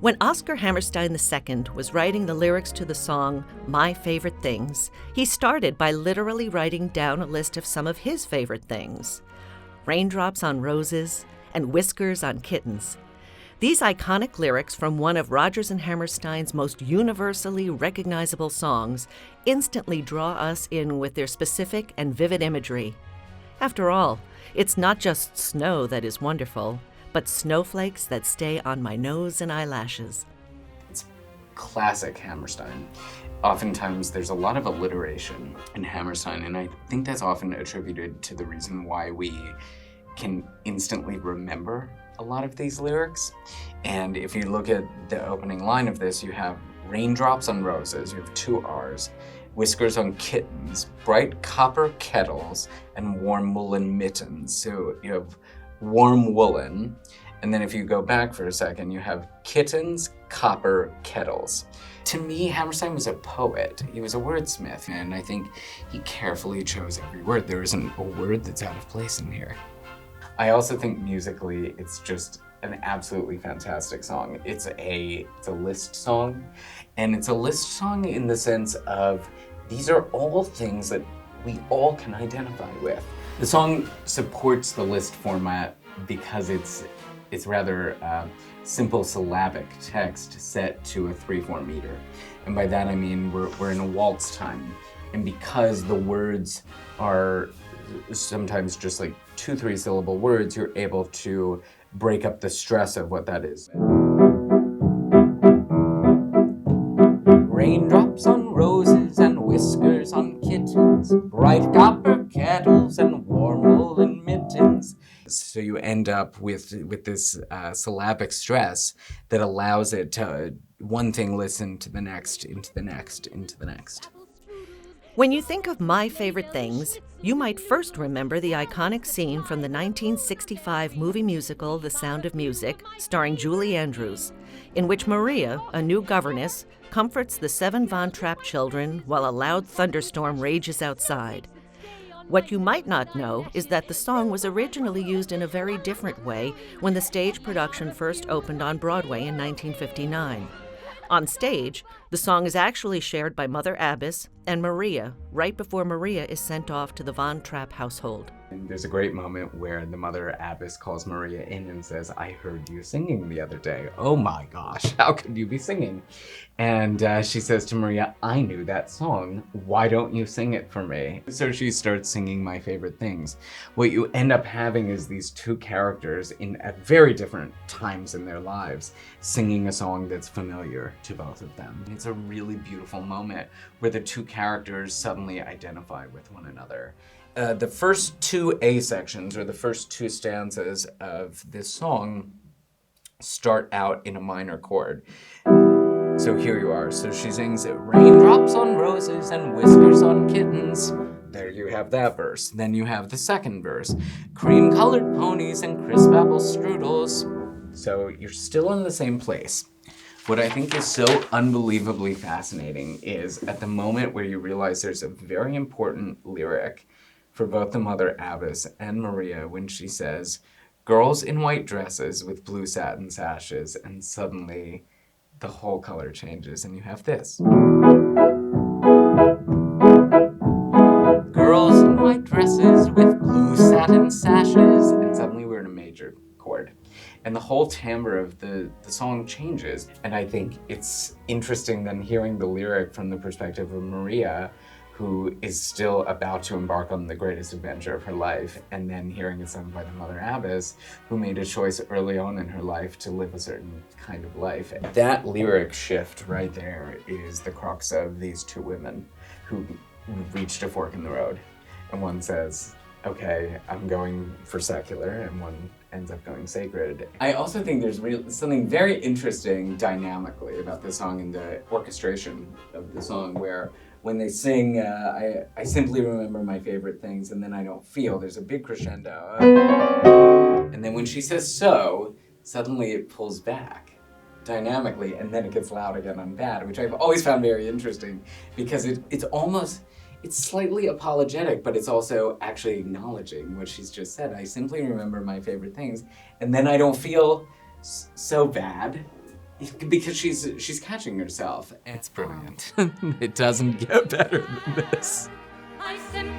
When Oscar Hammerstein II was writing the lyrics to the song My Favorite Things, he started by literally writing down a list of some of his favorite things: raindrops on roses and whiskers on kittens. These iconic lyrics from one of Rodgers and Hammerstein's most universally recognizable songs instantly draw us in with their specific and vivid imagery. After all, it's not just snow that is wonderful, but snowflakes that stay on my nose and eyelashes. It's classic Hammerstein. Oftentimes there's a lot of alliteration in Hammerstein, and I think that's often attributed to the reason why we can instantly remember a lot of these lyrics. And if you look at the opening line of this, you have raindrops on roses, you have two R's, whiskers on kittens, bright copper kettles, and warm woolen mittens. So you have warm woolen, and then if you go back for a second, you have kittens, copper, kettles. To me, Hammerstein was a poet. He was a wordsmith, and I think he carefully chose every word. There isn't a word that's out of place in here. I also think musically, it's just an absolutely fantastic song. It's a Liszt song, and it's a Liszt song in the sense of these are all things that we all can identify with. The song supports the Liszt format because it's rather simple syllabic text set to a 3/4 meter. And by that I mean we're in a waltz time. And because the words are sometimes just like 2-3 syllable words, you're able to break up the stress of what that is. Raindrops on roses and whiskers on kittens, bright copper kettles and warm woolen mittens. So you end up with this syllabic stress that allows it to one thing listen to the next, into the next, into the next. When you think of My Favorite Things, you might first remember the iconic scene from the 1965 movie musical The Sound of Music, starring Julie Andrews, in which Maria, a new governess, comforts the 7 Von Trapp children while a loud thunderstorm rages outside. What you might not know is that the song was originally used in a very different way when the stage production first opened on Broadway in 1959. On stage, the song is actually shared by Mother Abbess and Maria right before Maria is sent off to the Von Trapp household. And there's a great moment where the Mother Abbess calls Maria in and says, "I heard you singing the other day. Oh my gosh, how could you be singing?" And she says to Maria, "I knew that song. Why don't you sing it for me?" So she starts singing My Favorite Things. What you end up having is these two characters at very different times in their lives singing a song that's familiar to both of them. It's a really beautiful moment where the two characters suddenly identify with one another. The first 2 A sections, or the first 2 stanzas of this song, start out in a minor chord. So here you are. So she sings, "Raindrops on roses and whiskers on kittens." There you have that verse. Then you have the second verse. "Cream-colored ponies and crisp apple strudels." So you're still in the same place. What I think is so unbelievably fascinating is at the moment where you realize there's a very important lyric for both the Mother Abbess and Maria when she says, "Girls in white dresses with blue satin sashes," and suddenly the whole color changes and you have this. Girls in white dresses with blue satin sashes, and suddenly we're in a major chord. And the whole timbre of the song changes. And I think it's interesting then hearing the lyric from the perspective of Maria, who is still about to embark on the greatest adventure of her life, and then hearing it sung by the Mother Abbess, who made a choice early on in her life to live a certain kind of life. That lyric shift right there is the crux of these two women who reached a fork in the road. And one says, okay, I'm going for secular, and one ends up going sacred. I also think there's something very interesting dynamically about the song and the orchestration of the song, where when they sing, I simply remember my favorite things, and then I don't feel, there's a big crescendo. And then when she says so, suddenly it pulls back dynamically, and then it gets loud again on bad, which I've always found very interesting, because it's slightly apologetic, but it's also actually acknowledging what she's just said. I simply remember my favorite things, and then I don't feel so bad. because she's catching herself. It's brilliant. It doesn't get better than this. I simply